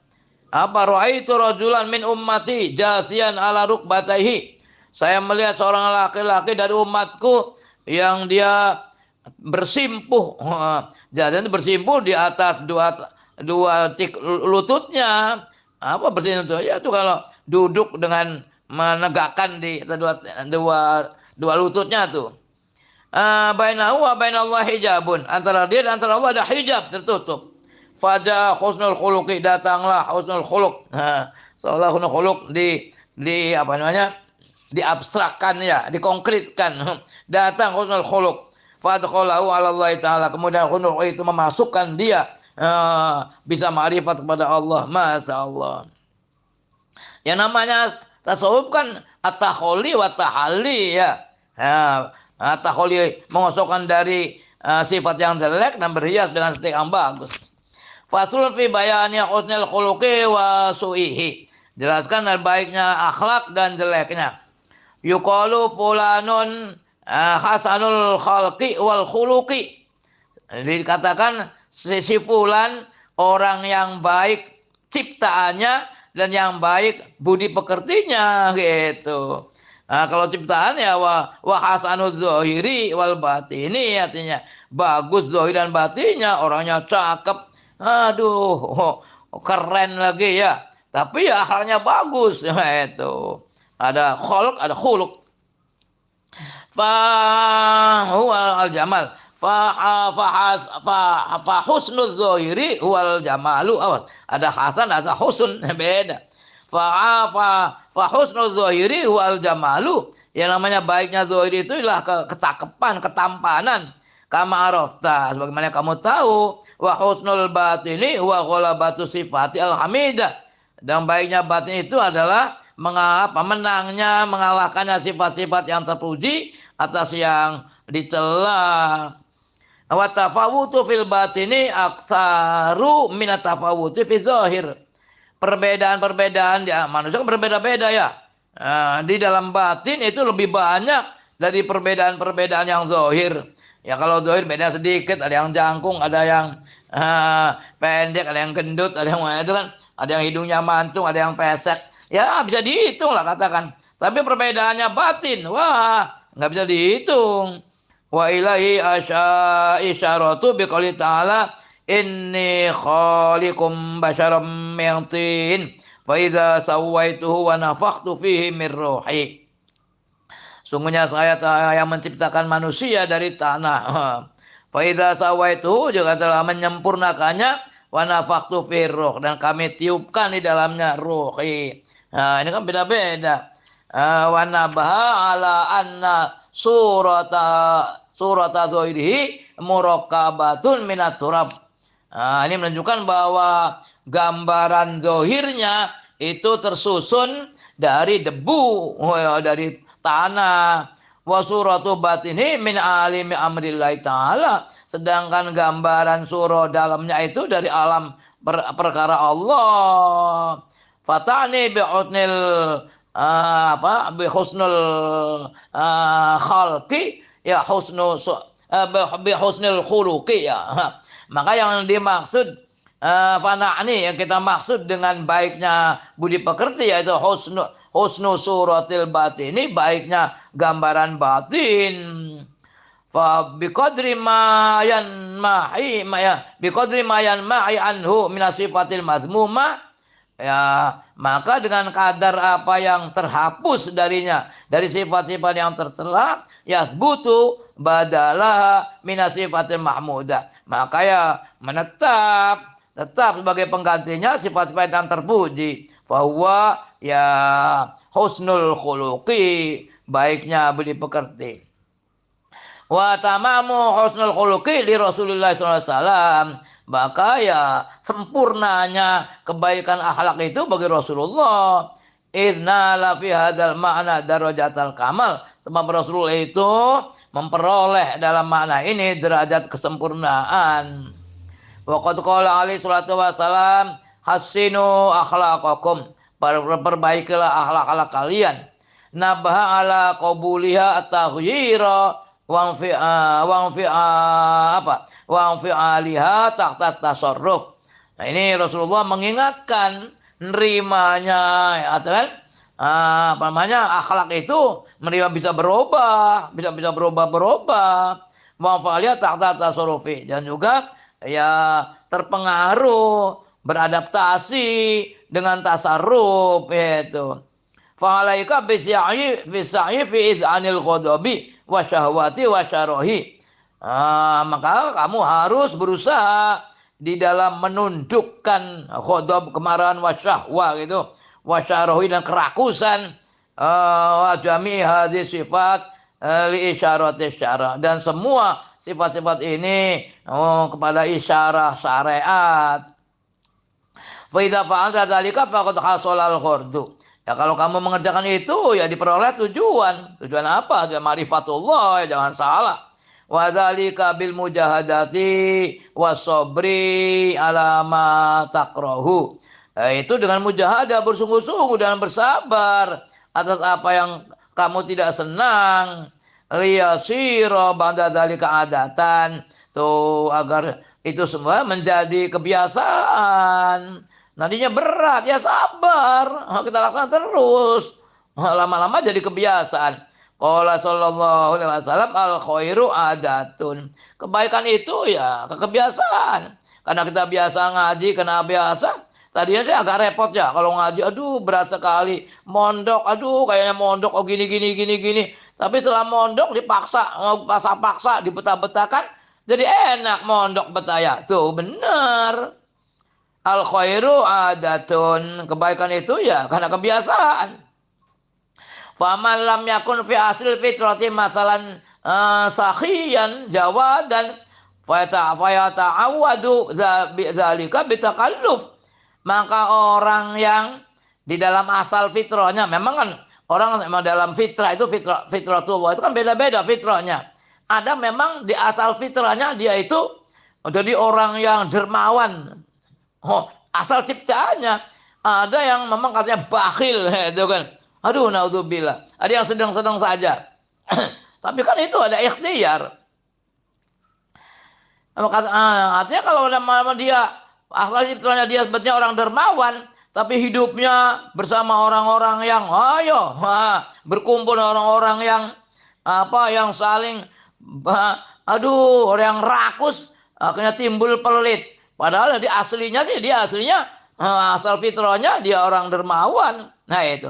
Apa? Ra'aitu rajulan min ummati jasian ala rukbatayhi. Saya melihat seorang laki-laki dari umatku yang dia bersimpuh, jadi bersimpuh di atas dua lututnya. Apa bersimpuh itu? Ya itu kalau duduk dengan menegakkan di dua lututnya tuh. Bainahu wa bainallah hijabun, antara dia dan antara Allah ada hijab tertutup. Faja husnul khuluqi, datanglah husnul khuluq. Seolah husnul khuluq di diabstrakkan ya, dikonkretkan. Datang husnul khuluq. Fadkhalahu 'ala Allah taala, kemudian husnul khuluq itu memasukkan dia bisa ma'rifat kepada Allah. Masya Allah. Yang namanya tasawuf kan at-takholi wa tahalli ya. Takholi mengosokkan dari sifat yang jelek dan berhias dengan sifat yang bagus. Fasul fi bayani husnil khuluqi wa su'ihi, jelaskan dari baiknya akhlak dan jeleknya. Yuqalu fulanun hasanul khalqi wal khuluqi, dikatakan si fulan orang yang baik ciptaannya dan yang baik budi pekertinya gitu. Nah, kalau ciptaan ya wa hasanudz dzahiri wal batini, artinya bagus zahir dan batinnya, orangnya cakep. Aduh, keren lagi ya. Tapi ya akhlaknya bagus. Itu. Ada khuluq, ada khuluq. Fa huwa al jamal. Fa husnul zahiri wal jamalu. Awas, ada hasan, ada husn, beda. Fa husnul zahiri wal jamalu. Yang namanya baiknya zahir itu adalah kecakapan, ketampanan. Kama arafta, sebagaimana kamu tahu, wa husnul batini wa ghalabatu sifati alhamidah. Dan baiknya batin itu adalah menangnya, mengalahkannya sifat-sifat yang terpuji atas yang dicela. Wa tafawutu fil batini aksaru minat tafawuti fi zahir. Perbedaan-perbedaan ya, manusia kan berbeda-beda ya. Di dalam batin itu lebih banyak dari perbedaan-perbedaan yang zahir. Ya kalau zahir beda sedikit, ada yang jangkung, ada yang pendek, ada yang gendut, ada yang itu kan, ada yang hidungnya mancung, ada yang pesek. Ya bisa dihitung lah katakan. Tapi perbedaannya batin, wah nggak bisa dihitung. Wa ilahi isyaratu biqouli ta'ala inni khaliqum basyaram min tin fa idza sawaituhu wa nafakhtu fihi min ruhi. Sungguhnya saya yang menciptakan manusia dari tanah. Fa idza sawaituhu, juga telah menyempurnakannya, wa nafakhtu fihi ruh, dan kami tiupkan di dalamnya ruhi. Nah, ini kan beda-beda. Wa nabaha ala anna surata zahirihi murakkabatun minat turab. Ini menunjukkan bahwa gambaran zahirnya itu tersusun dari debu, dari tanah. Wa suratu batini min alimi amrillahi ta'ala. Sedangkan gambaran surah dalamnya itu dari alam perkara Allah. Fatani bi'utnil bi husnul khalqi ya bi husnul khuluqi ya. Maka yang dimaksud fana'ni, yang kita maksud dengan baiknya budi pekerti, yaitu husnu suratil batini, baiknya gambaran batin. Fa biqadri ma yanma'i anhu min sifatil madmumah, ya maka dengan kadar apa yang terhapus darinya dari sifat-sifat yang tercela, yasbutu badala min sifatil mahmudah, maka ya tetap sebagai penggantinya sifat-sifat yang terpuji. Fahuwa ya husnul khuluqi, baiknya budi pekerti. Wa tamamu husnul khuluqi li Rasulullah SAW, maka ya sempurnanya kebaikan akhlak itu bagi Rasulullah. Idna la fi hadzal ma'na darajatal kamal, sebab Rasulullah itu memperoleh dalam makna ini derajat kesempurnaan. Wa qad qala alaihi salatu wasalam hassinu akhlaqakum, perbaikilah akhlak-akhlak kalian. Nabaha ala qabuliha at-taghyira wang fi'aliha tahta tasarruf. Nah, ini Rasulullah mengingatkan nerimanya, ya kan? Akhlak itu menerima bisa berubah, bisa berubah. Wang fi'aliha tahta tasarrufi, dan juga ya terpengaruh, beradaptasi dengan tasarruf itu. Fa'alaika bisya'i fi id'anil ghadabi wa syahwati wa syarahi. Maka kamu harus berusaha di dalam menundukkan ghadab, kemarahan, wa syahwa gitu, wa syarahi, dan kerakusan, wa jami' hadhihi sifat li isyarati syara, dan semua sifat-sifat ini kepada isyarah syariat. Fa idza fa'alta dzalika faqad hasalal ghurdu. Ya kalau kamu mengerjakan itu ya diperoleh tujuan. Tujuan apa? Tujuan ma'rifatullah, ya jangan salah. Wa dzalika bil mujahadati wasobri ala ma takrahu. Itu dengan mujahadah, bersungguh-sungguh dan bersabar atas apa yang kamu tidak senang. Liyasira ba'da dzalika adatan, tuh agar itu semua menjadi kebiasaan. Nantinya berat, ya sabar. Kita lakukan terus. Lama-lama jadi kebiasaan. Qala sallallahu alaihi wasallam al khairu adatun. Kebaikan itu ya kebiasaan. Karena kita biasa ngaji, kena biasa. Tadinya sih agak repot ya kalau ngaji, aduh berat sekali. Mondok, aduh kayaknya mondok oh gini gini gini gini. Tapi setelah mondok dipaksa, paksa-paksa, dibetah-betahkan, jadi enak mondok betaya. Tuh benar. Al khairu adatun. Kebaikan itu ya karena kebiasaan. Faman lam yakun fi asli fitrati masalan sakhiyan jawadan fayata'awadu dzalika bitakalluf. Maka orang yang di dalam asal fitrahnya, memang kan orang memang dalam fitrah itu fitratullah itu kan beda-beda fitrahnya. Ada memang di asal fitrahnya dia itu jadi orang yang dermawan. Asal ciptaannya. Ada yang memang katanya bakhil itu kan. Aduh, naudzubillah. Ada yang sedang-sedang saja. Tapi kan itu ada ikhtiar. Artinya kalau lama-lama dia asal ciptaannya dia sebetulnya orang dermawan, tapi hidupnya bersama orang-orang yang berkumpul orang-orang yang yang saling orang yang rakus, akhirnya timbul pelit. Padahal dia aslinya asal fitrahnya dia orang dermawan. Nah itu.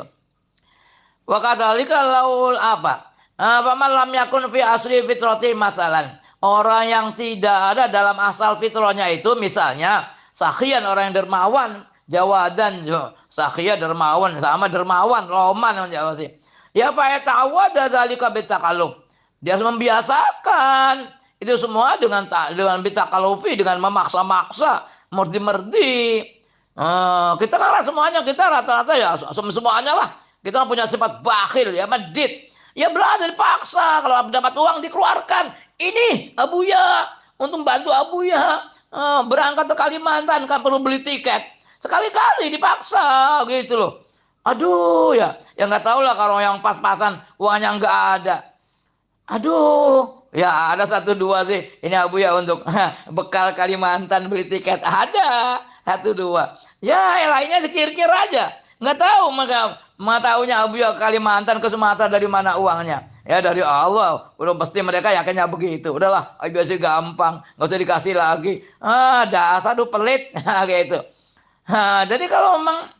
Wa kadzalika laul apa? Faman lam yakun fi asli fitrati masalan. Orang yang tidak ada dalam asal fitrahnya itu misalnya sakhian orang yang dermawan, jawadan, sakhia dermawan sama dermawan, loman Jawa sih. Ya fa ta'awwada dzalika bitakalluf. Dia harus membiasakan itu semua dengan bitakallufi, dengan memaksa-maksa, merdi-merdi. Kita kan semuanya, kita rata-rata ya semuanya lah. Kita punya sifat bakhil ya, medit. Ya belajar dipaksa, kalau dapat uang dikeluarkan. Ini Abuya, untuk bantu Abuya berangkat ke Kalimantan kan perlu beli tiket. Sekali-kali dipaksa gitu loh. Aduh ya nggak tahu lah kalau yang pas-pasan uangnya nggak ada. Aduh, ya ada 1-2 sih. Ini Abuya untuk bekal Kalimantan beli tiket. Ada 1-2. Ya yang lainnya sekir-kir aja. Nggak tahu tahunya Abuya Kalimantan ke Sumatera dari mana uangnya. Ya dari Allah. Udah pasti mereka yakinnya begitu. Udahlah, biasa gampang. Nggak usah dikasih lagi. Dasar lu pelit. Gitu. Jadi kalau memang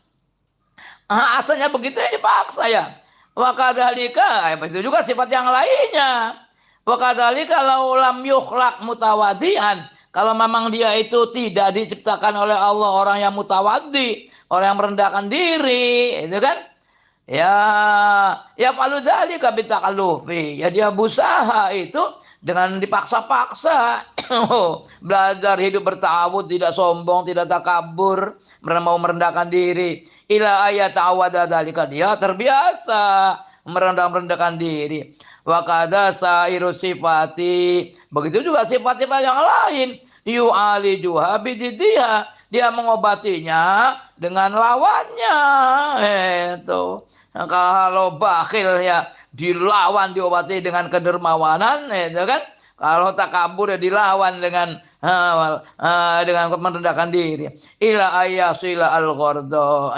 asalnya begitu ya dipaksa ya. Wa kadzalika, itu juga sifat yang lainnya. Wa kadzalika law lam yukhlaq mutawadian. Kalau memang dia itu tidak diciptakan oleh Allah orang yang mutawaddi, orang yang merendahkan diri, itu kan? Ya palu dzalika bitakallufi. Ya dia berusaha itu dengan dipaksa-paksa. Belajar hidup bertawud, tidak sombong, tidak takabur, mau merendahkan diri. Ila ayat awada dzalika, dia terbiasa merendahkan diri. Wa kadza sairu sifati. Begitu juga sifat-sifat yang lain. Yu'alijuha bididiha. Dia mengobatinya dengan lawannya. Itu. Kalau bakhil ya dilawan, diobati dengan kedermawanan, itu kan. Kalau takabur ya dilawan dengan merendahkan diri. Ila ayasila al-ghordo.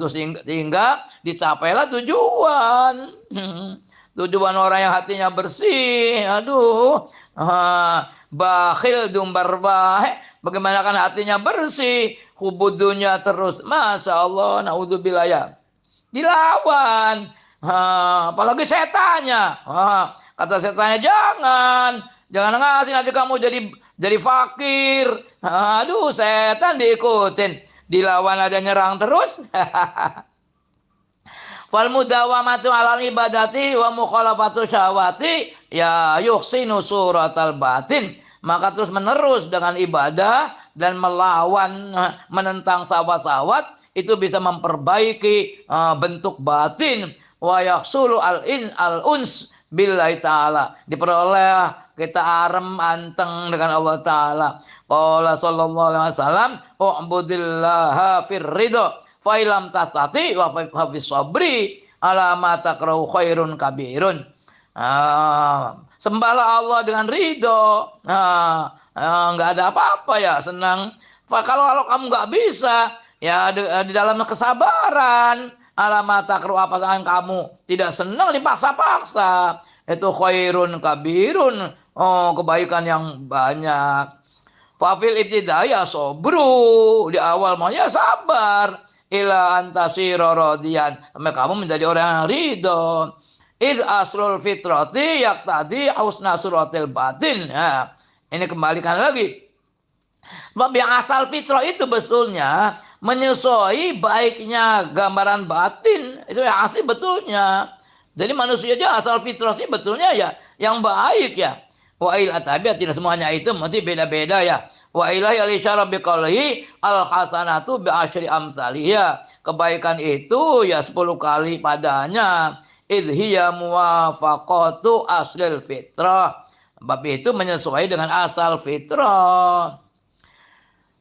Sehingga dicapailah tujuan. Tujuan orang yang hatinya bersih. Aduh. Bakhil dumbar baik. Bagaimana kan hatinya bersih. Hubudunya terus. Masya Allah. Naudzubillah ya. Dilawan. Apalagi setannya. Kata setannya jangan ngasih, nanti kamu jadi fakir. Aduh, setan diikutin, dilawan aja nyerang terus. Fal mudawamatu alal ibadati wa mukhalafatu syahwati ya yuhsinu suratal batin. Maka terus menerus dengan ibadah dan melawan, menentang syahwat-syahwat, itu bisa memperbaiki bentuk batin. Wa yahsulu al-uns billahi ta'ala. Diperoleh kita arem anteng dengan Allah Ta'ala. Qala sallallahu alaihi wasallam u'budillaha firridho fa ilam tastati wa fa fi sabri ala ma takrahu khairun kabirun. Sembahlah Allah dengan ridho. Nggak ada apa-apa ya, senang Kalau kamu nggak bisa, ya di dalam kesabaran, alamat takru apa yang kamu tidak senang dipaksa-paksa. Itu khairun kabirun, oh kebaikan yang banyak. Fafil ibtidaya sobru, di awal maunya sabar. Ila antasiro rodian, sampai kamu menjadi orang yang ridho. Id asrul fitrati yak tadi husna suratil batin. Nah, ini kembalikan lagi. Sebab yang asal fitrah itu betulnya menyesuai baiknya gambaran batin. Itu yang asli betulnya. Jadi manusia dia asal fitrah sih betulnya ya yang baik ya. Wa il atabiat tidak semuanya itu masih beda-beda ya. Wa ilahi al-isyara biqaulihi al-hasanatu bi asyri amsalihya. Kebaikan itu ya 10 kali padanya. Idhiya muwafaqatu aslil fitrah. Bab itu menyesuaikan dengan asal fitrah.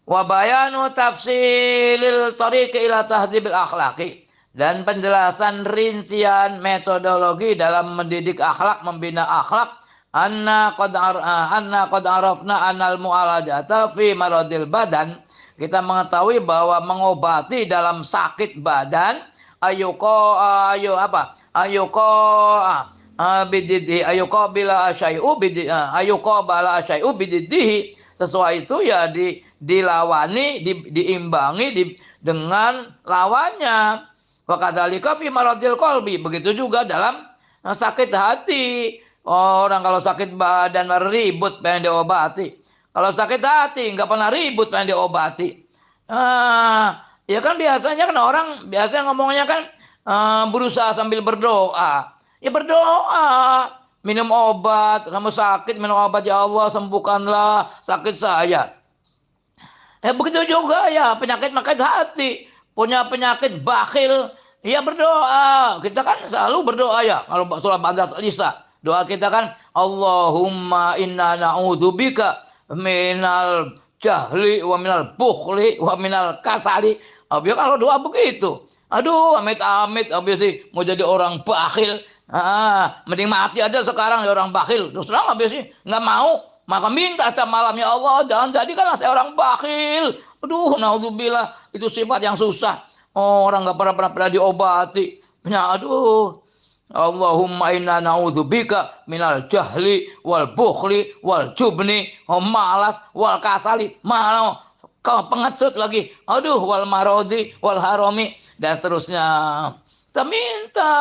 Wa bayanu tafsilil tariqi ila tahdzibil akhlaqi, dan penjelasan rincian metodologi dalam mendidik akhlak, membina akhlak. Anna qad arafna anal mu'alajata fi maradil badan. Kita mengetahui bahwa mengobati dalam sakit badan bala asyai'u bididihi, sesuai itu ya dilawani, diimbangi dengan lawannya. Wa kadzalika fi maradil qalbi, begitu juga dalam sakit hati. Orang kalau sakit badan ribut pengen diobati. Kalau sakit hati nggak pernah ribut pengen diobati. Ya kan biasanya kan orang biasanya ngomongnya kan berusaha sambil berdoa. Ya berdoa, minum obat, kamu sakit minum obat, ya Allah sembuhkanlah sakit saya. Begitu juga ya penyakit hati, punya penyakit bakhil, ya berdoa. Kita kan selalu berdoa ya kalau surah Al-Isra. Doa kita kan Allahumma inna na'udzubika minal jahli wa minal bukhli wa minal kasali. Ya kalau doa begitu. Aduh, amit-amit habis sih mau jadi orang bakhil. Mending mati aja sekarang ya orang bakhil. Terus terang habis sih nggak mau. Maka minta setiap malam, ya Allah jangan jadikanlah saya orang bakhil. Aduh, naudzubillah, itu sifat yang susah. Orang nggak pernah diobati. Ya aduh. Allahumma inna na'udzubika minal jahli wal bukhli wal jubni, malas wal kasali, malas pengecut lagi, aduh, wal marodi wal harami, dan seterusnya. Kita minta,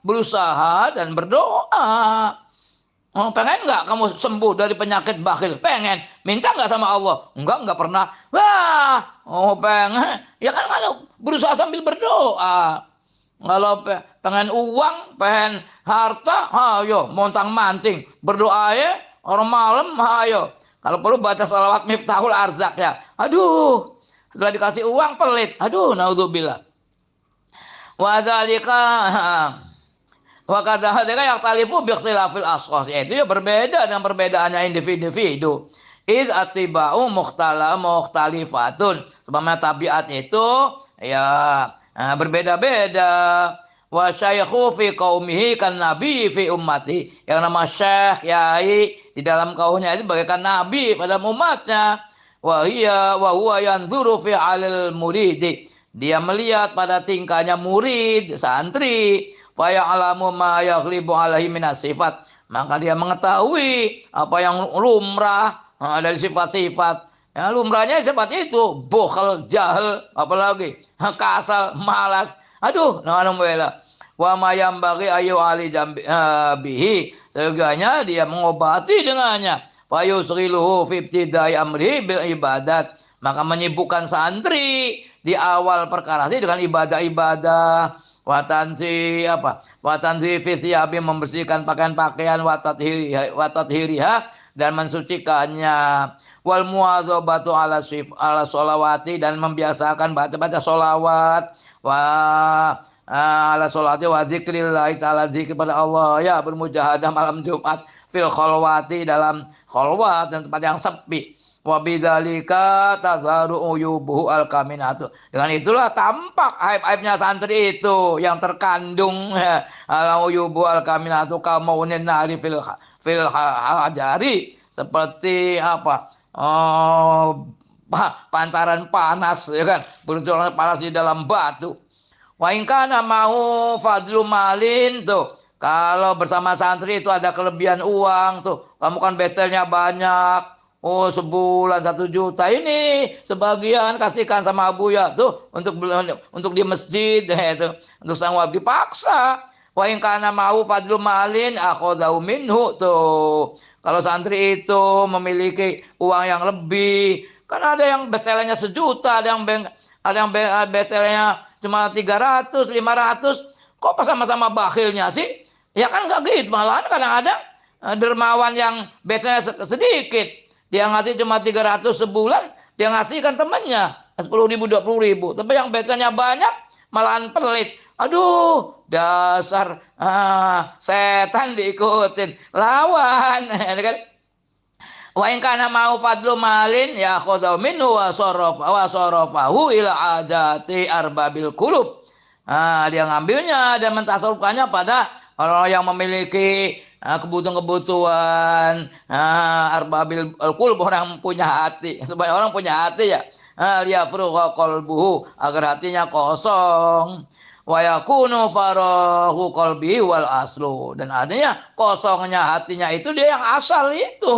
berusaha dan berdoa. Pengen nggak kamu sembuh dari penyakit bakhil? Pengen. Minta nggak sama Allah? Nggak pernah. Pengen. Ya kan kalau berusaha sambil berdoa. Kalau pengen uang, pengen harta, ayo montang manting, berdoa ya, orang malam, ayo. Kalau perlu baca sholawat Miftahul Arzak ya. Aduh, setelah dikasih uang pelit. Aduh, naudzubillah. Wa dzalika wa kadzalika yaqtalifu bi ikhtilafil ashkhas. Itu ya berbeda dengan perbedaannya individu. Id atiba'u mukhtalifatun. Sebabnya tabiat itu ya berbeda-beda. Wa syaikhu fi qaumihi kan nabi fi ummati. Yang nama syekh, yai di dalam kaumnya itu bagaikan nabi pada umatnya. Wa huwa yanzuru fi alil muridi. Dia melihat pada tingkahnya murid, santri. Fa ya'lamu ma yaghlibu alaihi minas sifat. Maka dia mengetahui apa yang lumrah dari sifat-sifat. Ya, lumrahnya seperti itu, bukhl, jahil, apalagi kasal, malas. Aduh, alhamdulillah. Wa ma yambaghi ayu ali bihi. Sehingga dia mengobati dengannya. Fa yusghiluhu fi ibtidai amri bil ibadat. Maka menyibukkan santri di awal perkara dengan ibadah-ibadah. Watanzi fi thiyabi, membersihkan pakaian-pakaian, watathiriha, dan mensucikannya. Wal muwadzabatu ala sholawati, dan membiasakan baca sholawat. Ala sholawati wa zikrillahi ta'ala, zikir pada Allah ya, bermujahadah malam Jumat fil kholwati, dalam kholwat dan tempat yang sepi. Wa bidzalika tadharu uyubuhu al-kaminatu. Dengan itulah tampak aib-aibnya santri itu yang terkandung ala uyubu al-kaminatu kamaunin nari fil hajari, seperti apa? pancaran panas ya kan, berjualan panas di dalam batu. Wa in kana mau fadlu malin tuh. Kalau bersama santri itu ada kelebihan uang tuh. Kamu kan beselnya banyak. Oh sebulan 1 juta ini sebagian kasihkan sama Abuya tuh untuk di masjid itu untuk sang wabdi paksa. Wa in kana mau fadlu malin akhadhu minhu tuh. Kalau santri itu memiliki uang yang lebih, kan ada yang beselnya 1 juta, ada yang beselnya cuma 300, 500. Kok pas sama-sama bakhilnya sih? Ya kan nggak gitu, malahan kadang-kadang dermawan yang beselnya sedikit. Dia ngasih cuma 300 sebulan, dia ngasihkan temannya 10.000, 20.000. Tapi yang beselnya banyak, malahan pelit. Aduh, dasar setan diikutin, lawan. Kan? Wa in kana mau fadlu malin ya khudau minhu wa sarafahu ila adati arbabil qulub. Dia ngambilnya dan mentasarufkannya pada orang yang memiliki kebutuhan-kebutuhan arbabil qulub, orang punya hati. Supaya orang punya hati ya. Liyafrugha qalbuhu, agar hatinya kosong. Wa yakunu farahu qalbi wal aslu, dan adanya kosongnya hatinya itu dia yang asal itu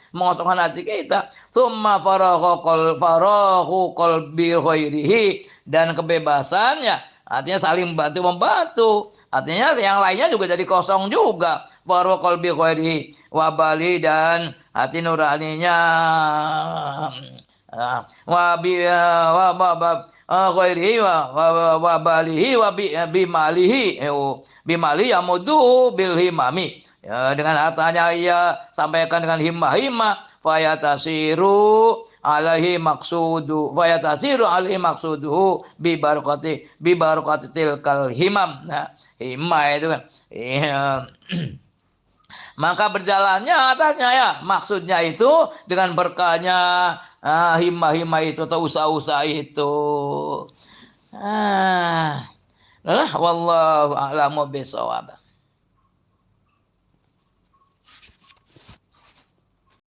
mengosongkan hati kita. Tsumma farahu qalbi ghairihi, dan kebebasannya artinya saling bantu membantu, artinya yang lainnya juga jadi kosong juga. Farahu qalbi ghairihi wa bali, dan hati nuraninya wa bi ghairihi wa balihi wa bimalihi bimali yamudu bil himami, ya, dengan hartanya ia sampaikan dengan himmah fayatasiru alaihi maksuduhu bi barakati tilkal himam. Nah, himmah itu kan maka berjalannya atasnya ya, maksudnya itu dengan berkahnya himmah itu atau usaha-usaha itu. Wallahu a'lamu bishawab.